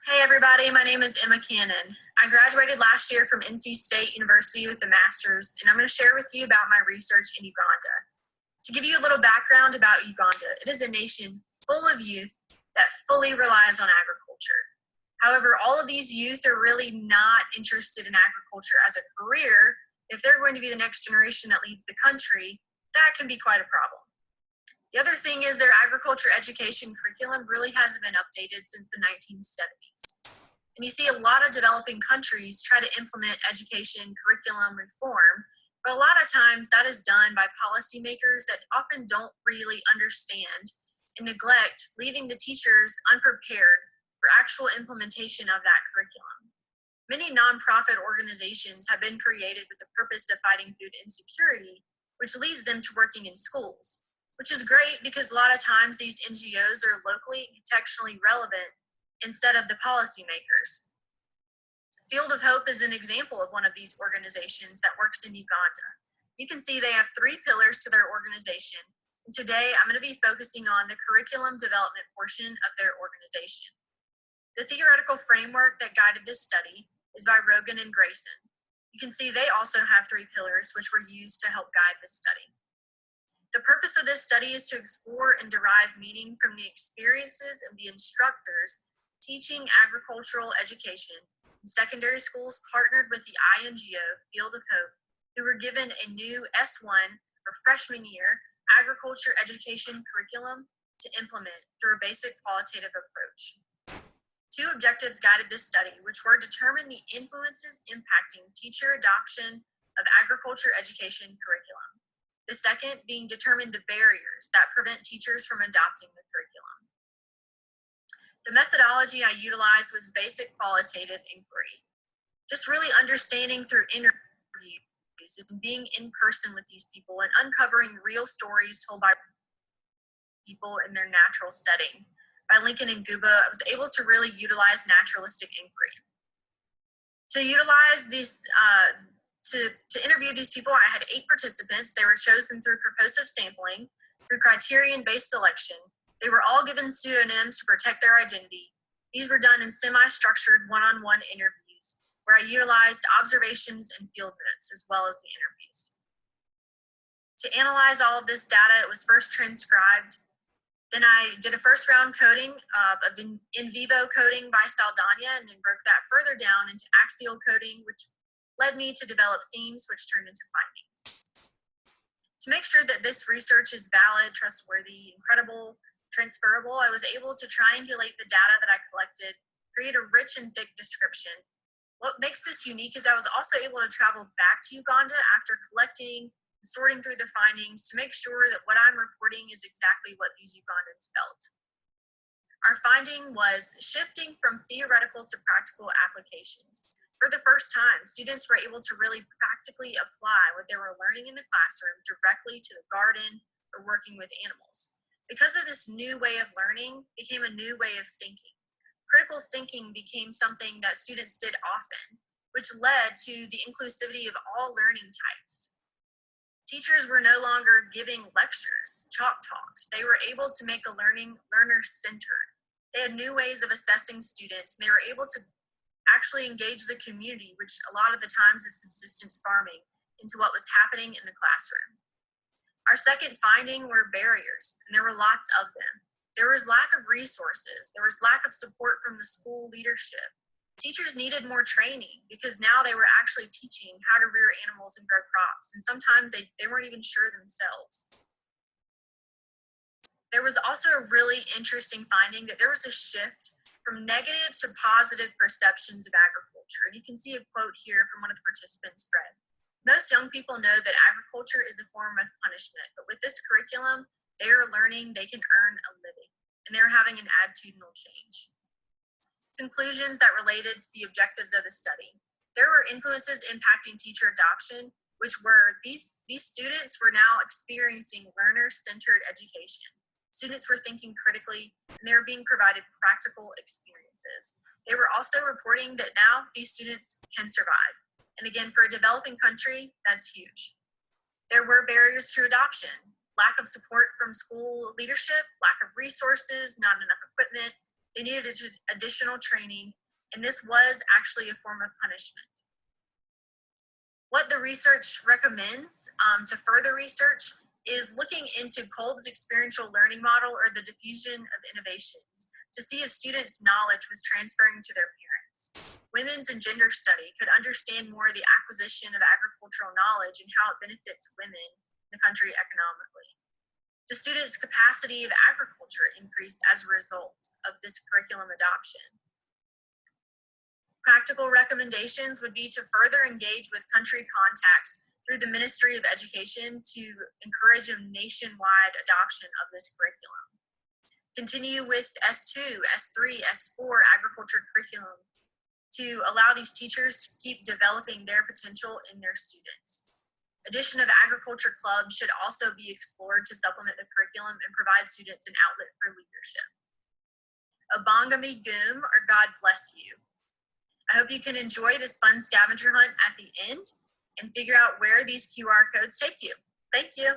Hey everybody, my name is Emma Cannon. I graduated last year from NC State University with a master's, and I'm going to share with you about my research in Uganda. To give you a little background about Uganda, it is a nation full of youth that fully relies on agriculture. However, all of these youth are really not interested in agriculture as a career. If they're going to be the next generation that leads the country, that can be quite a problem. The other thing is their agriculture education curriculum really hasn't been updated since the 1970s. And you see a lot of developing countries try to implement education curriculum reform, but a lot of times that is done by policymakers that often don't really understand and neglect, leaving the teachers unprepared for actual implementation of that curriculum. Many nonprofit organizations have been created with the purpose of fighting food insecurity, which leads them to working in schools, which is great because a lot of times these NGOs are locally and contextually relevant instead of the policymakers. Field of Hope is an example of one of these organizations that works in Uganda. You can see they have 3 pillars to their organization, and today I'm going to be focusing on the curriculum development portion of their organization. The theoretical framework that guided this study is by Rogan and Grayson. You can see they also have 3 pillars which were used to help guide this study. The purpose of this study is to explore and derive meaning from the experiences of the instructors teaching agricultural education in secondary schools partnered with the INGO, Field of Hope, who were given a new S1 or freshman year agriculture education curriculum to implement through a basic qualitative approach. 2 objectives guided this study, which were determine the influences impacting teacher adoption of agriculture education curriculum. The second being determine the barriers that prevent teachers from adopting the curriculum. The methodology I utilized was basic qualitative inquiry. Just really understanding through interviews and being in person with these people and uncovering real stories told by people in their natural setting. By Lincoln and Guba, I was able to really utilize naturalistic inquiry. To utilize this To interview these people, I had 8 participants. They were chosen through purposive sampling, through criterion-based selection. They were all given pseudonyms to protect their identity. These were done in semi-structured one-on-one interviews, where I utilized observations and field notes, as well as the interviews. To analyze all of this data, it was first transcribed. Then I did a first round coding of in vivo coding by Saldana, and then broke that further down into axial coding, which led me to develop themes which turned into findings. To make sure that this research is valid, trustworthy, incredible, transferable, I was able to triangulate the data that I collected, create a rich and thick description. What makes this unique is I was also able to travel back to Uganda after collecting and sorting through the findings to make sure that what I'm reporting is exactly what these Ugandans felt. Our finding was shifting from theoretical to practical applications. For the first time, students were able to really practically apply what they were learning in the classroom directly to the garden or working with animals. Because of this new way of learning became a new way of thinking. Critical thinking became something that students did often, which led to the inclusivity of all learning types. Teachers were no longer giving lectures, chalk talks. They were able to make the learning learner-centered. They had new ways of assessing students, and they were able to actually engage the community, which a lot of the times is subsistence farming, into what was happening in the classroom. Our second finding were barriers, and there were lots of them. There was lack of resources. There was lack of support from the school leadership. Teachers needed more training because now they were actually teaching how to rear animals and grow crops, and sometimes they weren't even sure themselves. There was also a really interesting finding that there was a shift from negative to positive perceptions of agriculture. And you can see a quote here from one of the participants, Fred. Most young people know that agriculture is a form of punishment, but with this curriculum, they are learning they can earn a living, and they're having an attitudinal change. Conclusions that related to the objectives of the study. There were influences impacting teacher adoption, which were these students were now experiencing learner-centered education. Students were thinking critically, and they were being provided practical experiences. They were also reporting that now these students can survive. And again, for a developing country, that's huge. There were barriers to adoption, lack of support from school leadership, lack of resources, not enough equipment, They needed additional training, and this was actually a form of punishment. What the research recommends to further research is looking into Kolb's experiential learning model, or the diffusion of innovations, to see if students' knowledge was transferring to their parents. Women's and gender study could understand more the acquisition of agricultural knowledge and how it benefits women in the country economically. The students' capacity of agriculture increased as a result of this curriculum adoption. Practical recommendations would be to further engage with country contacts through the Ministry of Education to encourage a nationwide adoption of this curriculum. Continue with S2, S3, S4 agriculture curriculum to allow these teachers to keep developing their potential in their students. Addition of agriculture clubs should also be explored to supplement the curriculum and provide students an outlet for leadership. Abongami Gum, or God bless you. I hope you can enjoy this fun scavenger hunt at the end and figure out where these QR codes take you. Thank you.